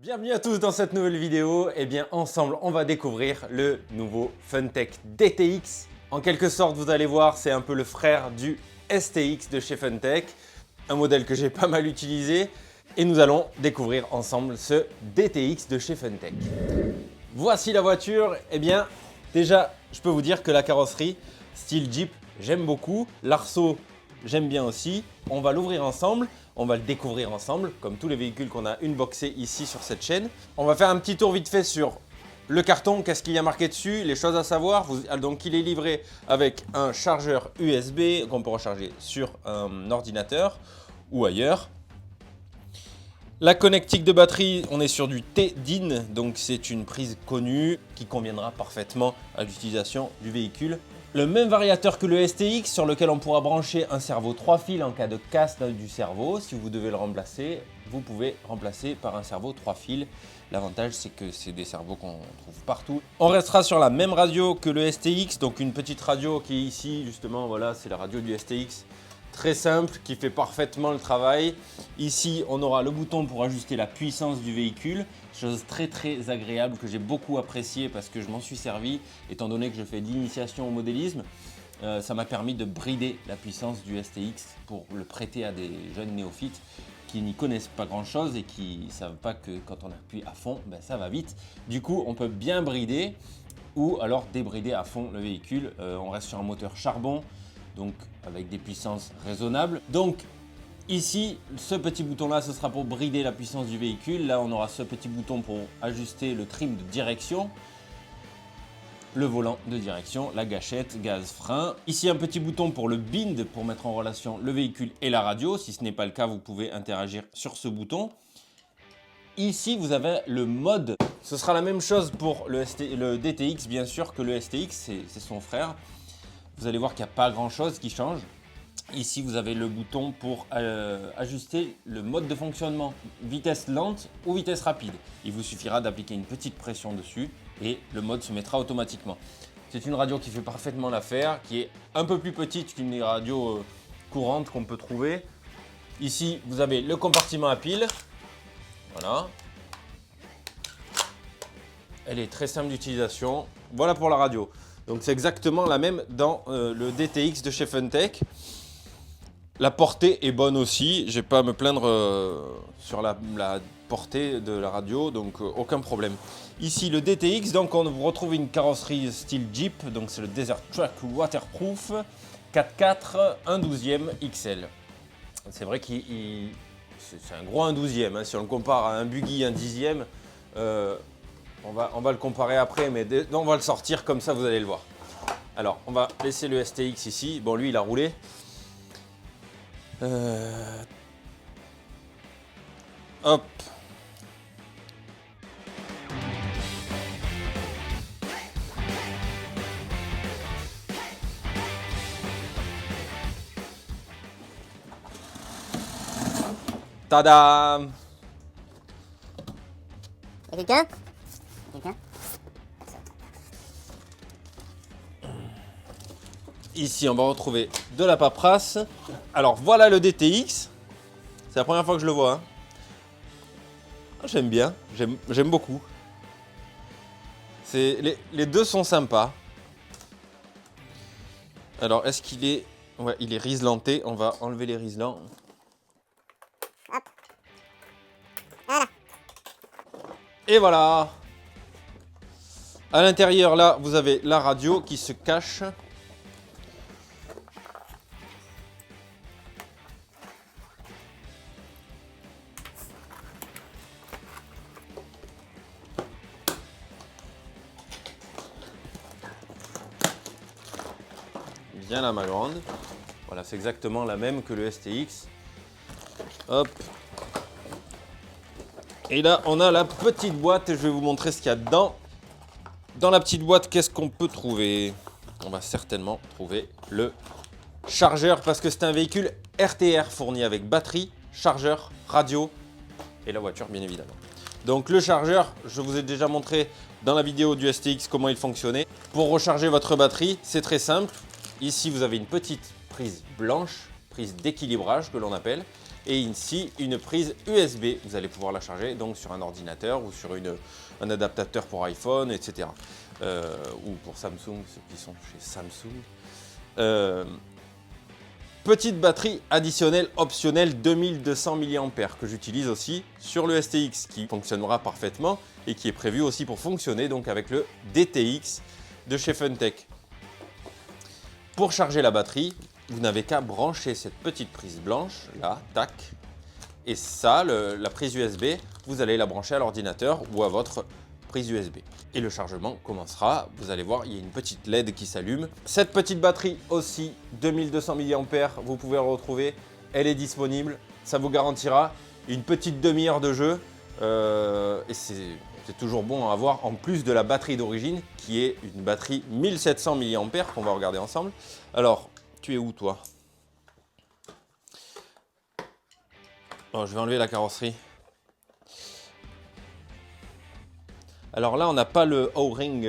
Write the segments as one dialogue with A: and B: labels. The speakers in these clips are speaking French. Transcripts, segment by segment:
A: Bienvenue à tous dans cette nouvelle vidéo. Et bien ensemble, on va découvrir le nouveau Funtech DTX. En quelque sorte, vous allez voir, c'est un peu le frère du STX de chez Funtech. Un modèle que j'ai pas mal utilisé. Et nous allons découvrir ensemble ce DTX de chez Funtech. Voici la voiture. Eh bien, déjà, je peux vous dire que la carrosserie style Jeep, j'aime beaucoup. L'arceau, j'aime bien aussi. On va l'ouvrir ensemble. On va le découvrir ensemble, comme tous les véhicules qu'on a unboxés ici sur cette chaîne. On va faire un petit tour vite fait sur le carton, qu'est-ce qu'il y a marqué dessus, les choses à savoir. Donc il est livré avec un chargeur USB qu'on peut recharger sur un ordinateur ou ailleurs. La connectique de batterie, on est sur du T-DIN, donc c'est une prise connue qui conviendra parfaitement à l'utilisation du véhicule. Le même variateur que le STX sur lequel on pourra brancher un cerveau 3 fils en cas de casse du cerveau. Si vous devez le remplacer, vous pouvez remplacer par un cerveau 3 fils. L'avantage, c'est que c'est des cerveaux qu'on trouve partout. On restera sur la même radio que le STX, donc une petite radio qui est ici, justement, voilà, c'est la radio du STX. Très simple, qui fait parfaitement le travail. Ici, on aura le bouton pour ajuster la puissance du véhicule. Chose très agréable que j'ai beaucoup apprécié parce que je m'en suis servi. Étant donné que je fais de l'initiation au modélisme, ça m'a permis de brider la puissance du STX pour le prêter à des jeunes néophytes qui n'y connaissent pas grand chose et qui ne savent pas que quand on appuie à fond, ben ça va vite. Du coup, on peut bien brider ou alors débrider à fond le véhicule. On reste sur un moteur charbon, donc avec des puissances raisonnables. Donc ici, ce petit bouton là, ce sera pour brider la puissance du véhicule. Là, on aura ce petit bouton pour ajuster le trim de direction, le volant de direction, la gâchette, gaz, frein. Ici, un petit bouton pour le bind, pour mettre en relation le véhicule et la radio. Si ce n'est pas le cas, vous pouvez interagir sur ce bouton. Ici, vous avez le mode. Ce sera la même chose pour le DTX, bien sûr, que le STX, c'est son frère. Vous allez voir qu'il n'y a pas grand chose qui change. Ici, vous avez le bouton pour ajuster le mode de fonctionnement, vitesse lente ou vitesse rapide. Il vous suffira d'appliquer une petite pression dessus et le mode se mettra automatiquement. C'est une radio qui fait parfaitement l'affaire, qui est un peu plus petite qu'une radio courante qu'on peut trouver. Ici, vous avez le compartiment à pile. Voilà. Elle est très simple d'utilisation. Voilà pour la radio. Donc c'est exactement la même dans le DTX de chez Funtech. La portée est bonne aussi, je n'ai pas à me plaindre sur la portée de la radio, donc aucun problème. Ici le DTX, donc on retrouve une carrosserie style Jeep, donc c'est le Desert Truck Waterproof 4x4 1/12e XL. C'est vrai que c'est un gros 1/12e, hein. Si on le compare à un buggy 1/10e, on va le comparer après, mais on va le sortir comme ça, vous allez le voir. Alors, on va laisser le STX ici. Bon, lui, il a roulé. Hop. Tadam!
B: Y'a quelqu'un?
A: Ici, on va retrouver de la paperasse. Alors, voilà le DTX. C'est la première fois que je le vois, hein. J'aime bien, j'aime beaucoup. Les deux sont sympas. Alors, est-ce qu'il est... Ouais, il est riselanté. On va enlever les riselants.
B: Hop. Voilà.
A: Et voilà. À l'intérieur, là, vous avez la radio qui se cache. Bien là, ma grande. Voilà, c'est exactement la même que le STX. Hop. Et là, on a la petite boîte et je vais vous montrer ce qu'il y a dedans. Dans la petite boîte, qu'est-ce qu'on peut trouver? On va certainement trouver le chargeur parce que c'est un véhicule RTR fourni avec batterie, chargeur, radio et la voiture, bien évidemment. Donc le chargeur, je vous ai déjà montré dans la vidéo du STX comment il fonctionnait. Pour recharger votre batterie, c'est très simple. Ici, vous avez une petite prise blanche, prise d'équilibrage que l'on appelle, Et ici, une prise USB. Vous allez pouvoir la charger donc sur un ordinateur ou sur un adaptateur pour iPhone, etc. Ou pour Samsung, ceux qui sont chez Samsung. Petite batterie additionnelle optionnelle 2200 mAh que j'utilise aussi sur le STX qui fonctionnera parfaitement et qui est prévu aussi pour fonctionner donc avec le DTX de chez Funtech. Pour charger la batterie, vous n'avez qu'à brancher cette petite prise blanche, là, tac, et ça, la prise USB, vous allez la brancher à l'ordinateur ou à votre prise USB. Et le chargement commencera, vous allez voir, il y a une petite LED qui s'allume. Cette petite batterie aussi, 2200 mAh, vous pouvez la retrouver, elle est disponible, ça vous garantira une petite demi-heure de jeu, et c'est toujours bon à avoir en plus de la batterie d'origine qui est une batterie 1700 mAh qu'on va regarder ensemble. Alors, tu es où toi? Oh, je vais enlever la carrosserie. Alors là, on n'a pas le O-ring,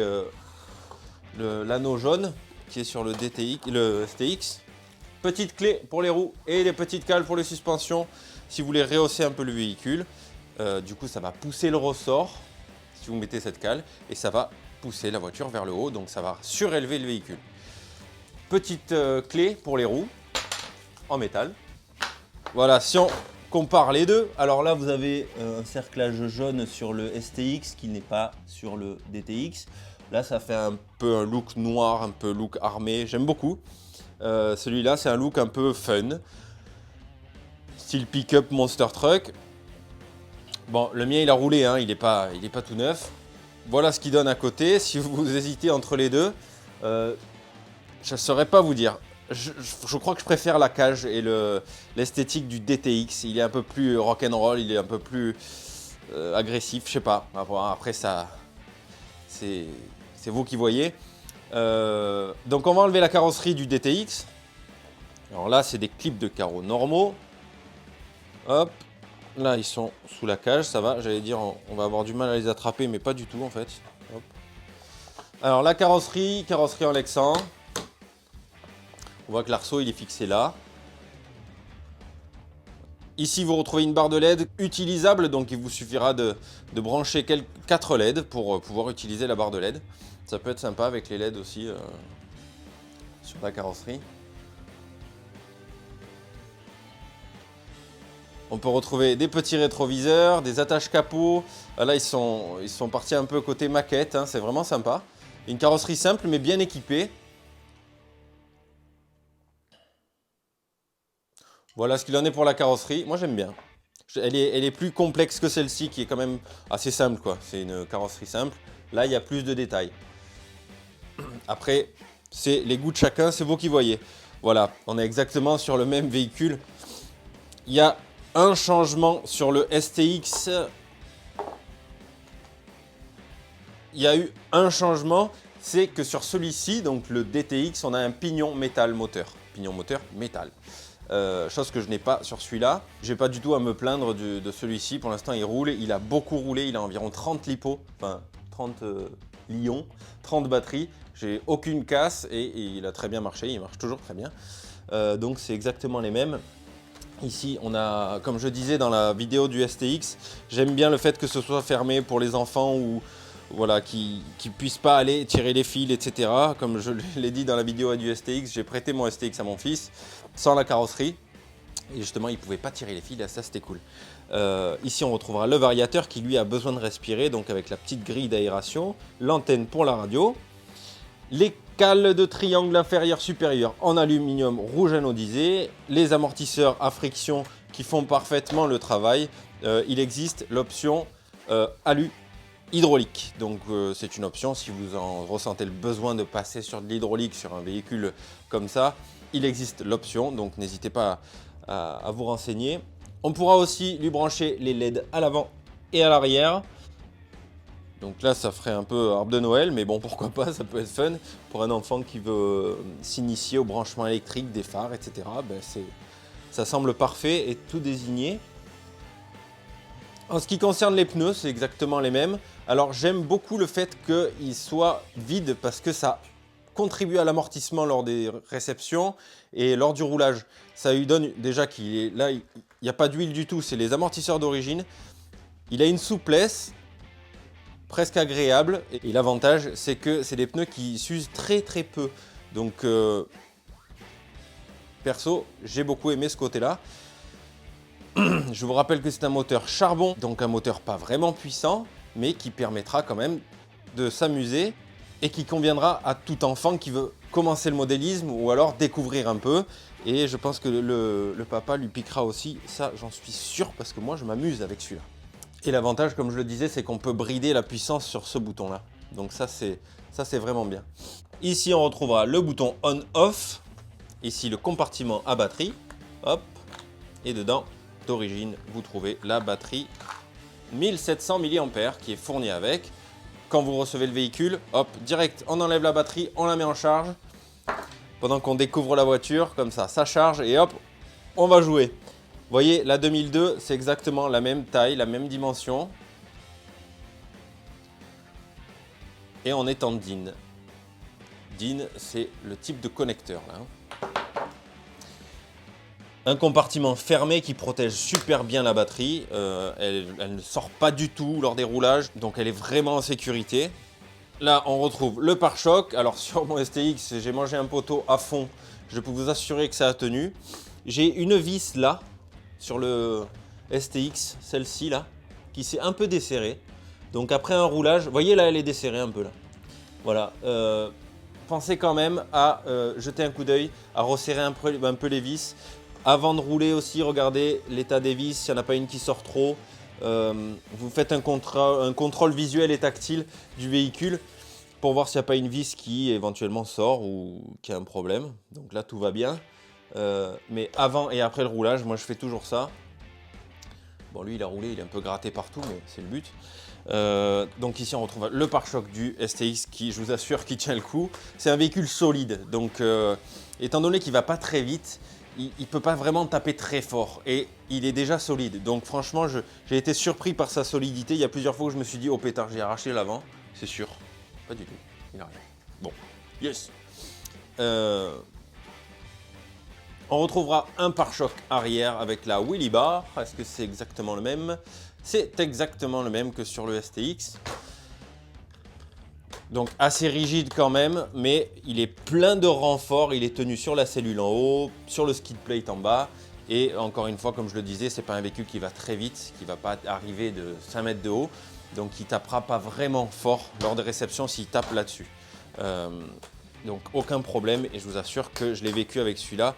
A: l'anneau jaune qui est sur le STX. Petite clé pour les roues et les petites cales pour les suspensions si vous voulez rehausser un peu le véhicule. Du coup, ça va pousser le ressort si vous mettez cette cale et ça va pousser la voiture vers le haut, donc ça va surélever le véhicule. Petite clé pour les roues en métal. Voilà, si on compare les deux, alors là vous avez un cerclage jaune sur le STX qui n'est pas sur le DTX. Là ça fait un peu un look noir, un peu look armé, j'aime beaucoup. Celui-là c'est un look un peu fun, style pick-up monster truck. Bon, le mien il a roulé, hein, il est pas tout neuf. Voilà ce qu'il donne à côté. Si vous hésitez entre les deux, je ne saurais pas vous dire. Je crois que je préfère la cage et l'esthétique du DTX. Il est un peu plus rock'n'roll, il est un peu plus agressif, je sais pas. Après ça, c'est vous qui voyez. Donc on va enlever la carrosserie du DTX. Alors là, c'est des clips de carreaux normaux. Hop, là ils sont sous la cage, ça va. J'allais dire, on va avoir du mal à les attraper, mais pas du tout en fait. Hop. Alors la carrosserie en Lexan. On voit que l'arceau il est fixé là. Ici vous retrouvez une barre de LED utilisable, donc il vous suffira de brancher 4 LED pour pouvoir utiliser la barre de LED. Ça peut être sympa avec les LED aussi sur la carrosserie. On peut retrouver des petits rétroviseurs, des attaches capot. Là ils sont partis un peu côté maquette, hein, c'est vraiment sympa. Une carrosserie simple mais bien équipée. Voilà ce qu'il en est pour la carrosserie. Moi j'aime bien. Elle est plus complexe que celle-ci qui est quand même assez simple, quoi. C'est une carrosserie simple. Là il y a plus de détails. Après, c'est les goûts de chacun, c'est vous qui voyez. Voilà, on est exactement sur le même véhicule. Il y a un changement sur le STX. Il y a eu un changement, c'est que sur celui-ci, donc le DTX, on a un pignon métal moteur. Pignon moteur métal. Chose que je n'ai pas sur celui-là. Je n'ai pas du tout à me plaindre de celui-ci. Pour l'instant, il roule. Il a beaucoup roulé. Il a environ 30 lipos, enfin 30 lions, 30 batteries. J'ai aucune casse et il a très bien marché. Il marche toujours très bien. Donc, c'est exactement les mêmes. Ici, on a, comme je disais dans la vidéo du STX, j'aime bien le fait que ce soit fermé pour les enfants ou voilà, qui ne puissent pas aller tirer les fils, etc. Comme je l'ai dit dans la vidéo du STX, j'ai prêté mon STX à mon fils sans la carrosserie. Et justement, il ne pouvait pas tirer les fils, et ça c'était cool. Ici, on retrouvera le variateur qui lui a besoin de respirer, donc avec la petite grille d'aération, l'antenne pour la radio, les cales de triangle inférieur supérieur en aluminium rouge anodisé, les amortisseurs à friction qui font parfaitement le travail. Il existe l'option alu hydraulique, donc c'est une option si vous en ressentez le besoin de passer sur de l'hydraulique sur un véhicule comme ça, il existe l'option, donc n'hésitez pas à vous renseigner. On pourra aussi lui brancher les LED à l'avant et à l'arrière. Donc là ça ferait un peu arbre de Noël, mais bon pourquoi pas, ça peut être fun pour un enfant qui veut s'initier au branchement électrique des phares, etc. Ben ça semble parfait et tout désigné. En ce qui concerne les pneus, c'est exactement les mêmes. Alors j'aime beaucoup le fait qu'ils soient vides parce que ça contribue à l'amortissement lors des réceptions et lors du roulage. Ça lui donne déjà qu'il est là, il n'y a pas d'huile du tout, c'est les amortisseurs d'origine. Il a une souplesse presque agréable et l'avantage c'est que c'est des pneus qui s'usent très très peu. Donc perso, j'ai beaucoup aimé ce côté-là. Je vous rappelle que c'est un moteur charbon, donc un moteur pas vraiment puissant, mais qui permettra quand même de s'amuser et qui conviendra à tout enfant qui veut commencer le modélisme ou alors découvrir un peu. Et je pense que le papa lui piquera aussi, ça j'en suis sûr parce que moi je m'amuse avec celui-là. Et l'avantage, comme je le disais, c'est qu'on peut brider la puissance sur ce bouton-là. Donc ça c'est vraiment bien. Ici on retrouvera le bouton on-off, ici le compartiment à batterie, hop, et dedans, d'origine, vous trouvez la batterie 1700 mAh qui est fournie avec. Quand vous recevez le véhicule, hop, direct, on enlève la batterie, on la met en charge. Pendant qu'on découvre la voiture, comme ça charge et hop, on va jouer. Vous voyez, la 2002, c'est exactement la même taille, la même dimension. Et on est en DIN. DIN, c'est le type de connecteur là. Un compartiment fermé qui protège super bien la batterie. Elle ne sort pas du tout lors des roulages, donc elle est vraiment en sécurité. Là, on retrouve le pare-choc. Alors sur mon STX, j'ai mangé un poteau à fond. Je peux vous assurer que ça a tenu. J'ai une vis là, sur le STX, celle-ci là, qui s'est un peu desserrée. Donc après un roulage, vous voyez là, elle est desserrée un peu là. Voilà. Pensez quand même à jeter un coup d'œil, à resserrer un peu les vis. Avant de rouler aussi, regardez l'état des vis, s'il n'y en a pas une qui sort trop. Vous faites un contrôle visuel et tactile du véhicule pour voir s'il n'y a pas une vis qui éventuellement sort ou qui a un problème. Donc là, tout va bien. Mais avant et après le roulage, moi je fais toujours ça. Bon, lui il a roulé, il est un peu gratté partout, mais c'est le but. Donc ici on retrouve le pare-choc du STX qui, je vous assure, qui tient le coup. C'est un véhicule solide, donc étant donné qu'il ne va pas très vite, il ne peut pas vraiment taper très fort et il est déjà solide. Donc franchement, j'ai été surpris par sa solidité. Il y a plusieurs fois où je me suis dit, oh pétard, j'ai arraché l'avant. C'est sûr. Pas du tout. Il arrive. Bon. Yes. On retrouvera un pare-choc arrière avec la wheelie bar. Est-ce que c'est exactement le même? C'est exactement le même que sur le STX. Donc assez rigide quand même, mais il est plein de renforts. Il est tenu sur la cellule en haut, sur le skid plate en bas. Et encore une fois, comme je le disais, c'est pas un véhicule qui va très vite, qui va pas arriver de 5 mètres de haut. Donc il tapera pas vraiment fort lors des réceptions s'il tape là-dessus. Donc aucun problème et je vous assure que je l'ai vécu avec celui-là.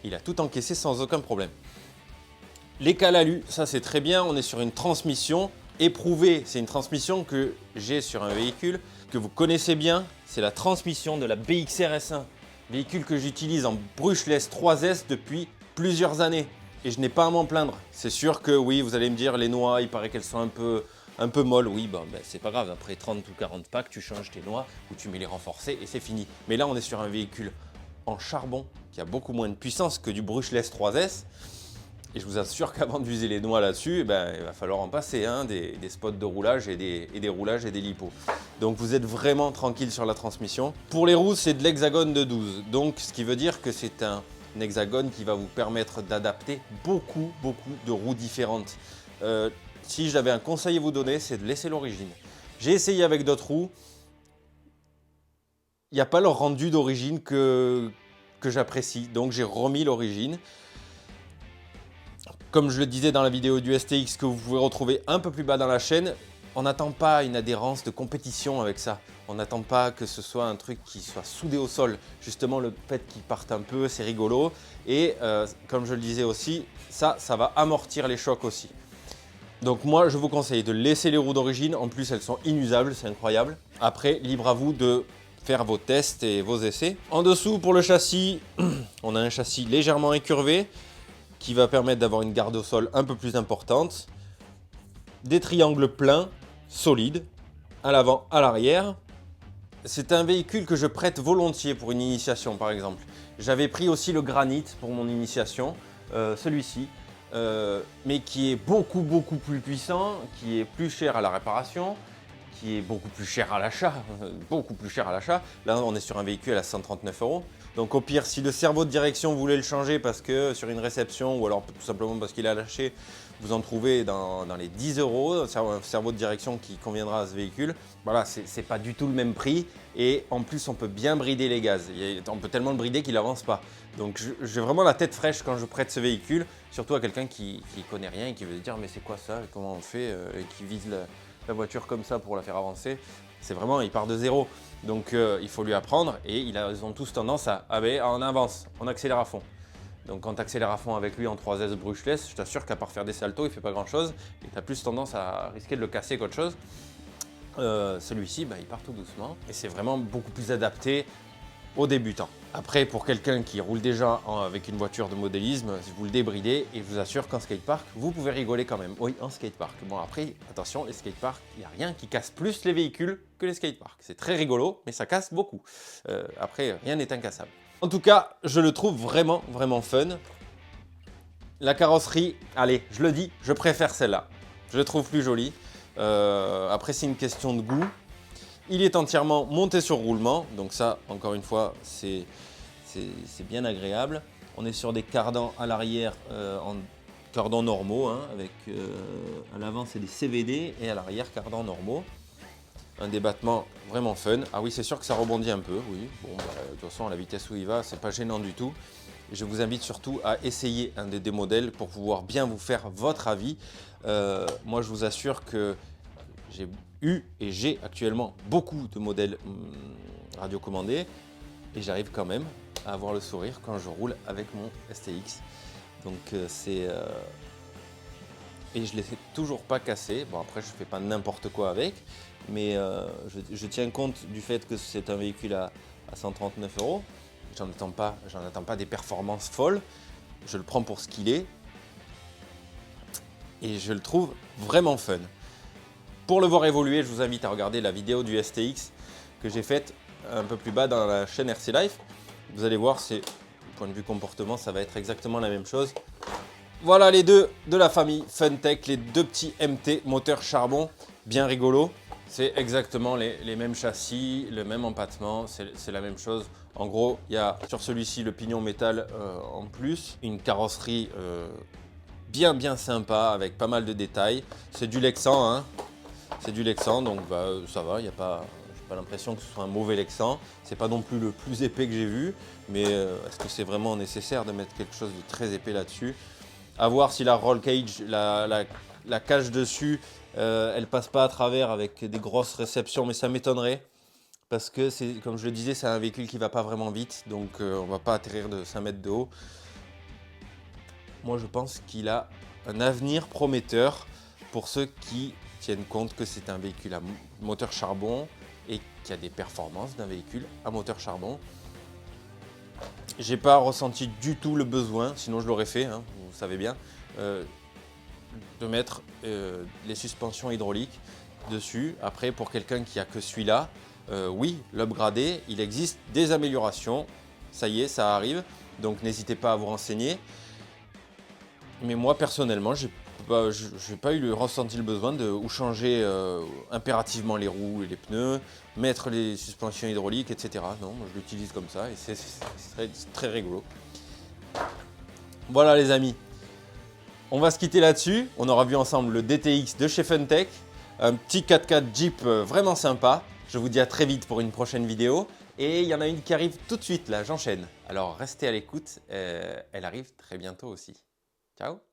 A: Il a tout encaissé sans aucun problème. Les calalu, ça c'est très bien. On est sur une transmission éprouvée. C'est une transmission que j'ai sur un véhicule que vous connaissez bien. C'est la transmission de la BXR S1. Véhicule que j'utilise en brushless 3S depuis plusieurs années. Et je n'ai pas à m'en plaindre. C'est sûr que oui, vous allez me dire, les noix, il paraît qu'elles sont un peu molles. Oui, ben, c'est pas grave. Après 30 ou 40 packs, tu changes tes noix ou tu mets les renforcés et c'est fini. Mais là, on est sur un véhicule en charbon qui a beaucoup moins de puissance que du brushless 3S. Et je vous assure qu'avant de viser les noix là-dessus, il va falloir en passer des spots de roulage et des roulages et des lipos. Donc vous êtes vraiment tranquille sur la transmission. Pour les roues, c'est de l'hexagone de 12. Donc ce qui veut dire que c'est un hexagone qui va vous permettre d'adapter beaucoup de roues différentes. Si j'avais un conseil à vous donner, c'est de laisser l'origine. J'ai essayé avec d'autres roues. Il n'y a pas leur rendu d'origine que j'apprécie. Donc j'ai remis l'origine. Comme je le disais dans la vidéo du STX que vous pouvez retrouver un peu plus bas dans la chaîne, on n'attend pas une adhérence de compétition avec ça. On n'attend pas que ce soit un truc qui soit soudé au sol. Justement, le fait qu'il parte un peu, c'est rigolo. Et comme je le disais aussi, ça va amortir les chocs aussi. Donc moi, je vous conseille de laisser les roues d'origine. En plus, elles sont inusables, c'est incroyable. Après, libre à vous de faire vos tests et vos essais. En dessous, pour le châssis, on a un châssis légèrement incurvé qui va permettre d'avoir une garde au sol un peu plus importante. Des triangles pleins, solides, à l'avant, à l'arrière. C'est un véhicule que je prête volontiers pour une initiation par exemple. J'avais pris aussi le Granit pour mon initiation, celui-ci, mais qui est beaucoup plus puissant, qui est plus cher à la réparation qui est beaucoup plus cher à l'achat, beaucoup plus cher à l'achat. Là, on est sur un véhicule à 139 €. Donc au pire, si le cerveau de direction, vous voulez le changer parce que sur une réception ou alors tout simplement parce qu'il a lâché, vous en trouvez dans les 10 €, un cerveau de direction qui conviendra à ce véhicule. Voilà, c'est pas du tout le même prix et en plus, on peut bien brider les gaz. On peut tellement le brider qu'il avance pas. Donc j'ai vraiment la tête fraîche quand je prête ce véhicule, surtout à quelqu'un qui connaît rien et qui veut se dire mais c'est quoi ça, comment on fait et qui vise la voiture comme ça pour la faire avancer. C'est vraiment, il part de zéro. Donc il faut lui apprendre et ils ont tous tendance à on avance, on accélère à fond. Donc quand tu accélères à fond avec lui en 3S brushless, je t'assure qu'à part faire des saltos, il ne fait pas grand chose et tu as plus tendance à risquer de le casser qu'autre chose. Celui-ci, il part tout doucement et c'est vraiment beaucoup plus adapté aux débutants. Après, pour quelqu'un qui roule déjà avec une voiture de modélisme, vous le débridez et je vous assure qu'en skatepark, vous pouvez rigoler quand même. Oui, en skatepark. Bon, après, attention, les skateparks, il n'y a rien qui casse plus les véhicules que les skateparks. C'est très rigolo, mais ça casse beaucoup. Après, rien n'est incassable. En tout cas, je le trouve vraiment, vraiment fun. La carrosserie, allez, je le dis, je préfère celle-là. Je la trouve plus jolie. Après, c'est une question de goût. Il est entièrement monté sur roulement, donc ça, encore une fois, c'est bien agréable. On est sur des cardans à l'arrière en cardans normaux, hein, avec à l'avant c'est des CVD et à l'arrière cardans normaux. Un débattement vraiment fun. Ah oui, c'est sûr que ça rebondit un peu, oui. Bon, de toute façon, à la vitesse où il va, c'est pas gênant du tout. Et je vous invite surtout à essayer un des modèles pour pouvoir bien vous faire votre avis. Moi, je vous assure que j'ai eu et j'ai actuellement beaucoup de modèles radiocommandés et j'arrive quand même à avoir le sourire quand je roule avec mon STX. Donc et je ne les ai toujours pas cassés. Bon, après je fais pas n'importe quoi avec, mais je tiens compte du fait que c'est un véhicule à 139 €. J'en attends pas des performances folles. Je le prends pour ce qu'il est et je le trouve vraiment fun. Pour le voir évoluer, je vous invite à regarder la vidéo du STX que j'ai faite un peu plus bas dans la chaîne RC Life. Vous allez voir, du point de vue comportement, ça va être exactement la même chose. Voilà les deux de la famille Funtech, les deux petits MT moteur charbon, bien rigolo. C'est exactement les mêmes châssis, le même empattement, c'est la même chose. En gros, il y a sur celui-ci le pignon métal en plus, une carrosserie bien sympa avec pas mal de détails. C'est du Lexan, hein. C'est du Lexan, donc ça va, j'ai pas l'impression que ce soit un mauvais Lexan. C'est pas non plus le plus épais que j'ai vu, mais est-ce que c'est vraiment nécessaire de mettre quelque chose de très épais là-dessus? À voir si la roll cage, la cage dessus, elle passe pas à travers avec des grosses réceptions, mais ça m'étonnerait. Parce que, comme je le disais, c'est un véhicule qui va pas vraiment vite, donc on va pas atterrir de 5 mètres de haut. Moi, je pense qu'il a un avenir prometteur pour ceux qui tiennent compte que c'est un véhicule à moteur charbon et qui a des performances d'un véhicule à moteur charbon. J'ai pas ressenti du tout le besoin, sinon je l'aurais fait, hein, vous savez bien, de mettre les suspensions hydrauliques dessus. Après, pour quelqu'un qui a que celui-là, oui, l'upgrader, il existe des améliorations, ça y est, ça arrive, donc n'hésitez pas à vous renseigner. Mais moi, personnellement, j'ai pas ressenti le besoin de changer impérativement les roues et les pneus, mettre les suspensions hydrauliques, etc. Non, moi je l'utilise comme ça et c'est très rigolo. Voilà les amis, on va se quitter là-dessus. On aura vu ensemble le DTX de chez Funtech, un petit 4x4 Jeep vraiment sympa. Je vous dis à très vite pour une prochaine vidéo. Et il y en a une qui arrive tout de suite là, j'enchaîne. Alors restez à l'écoute, elle arrive très bientôt aussi. Ciao!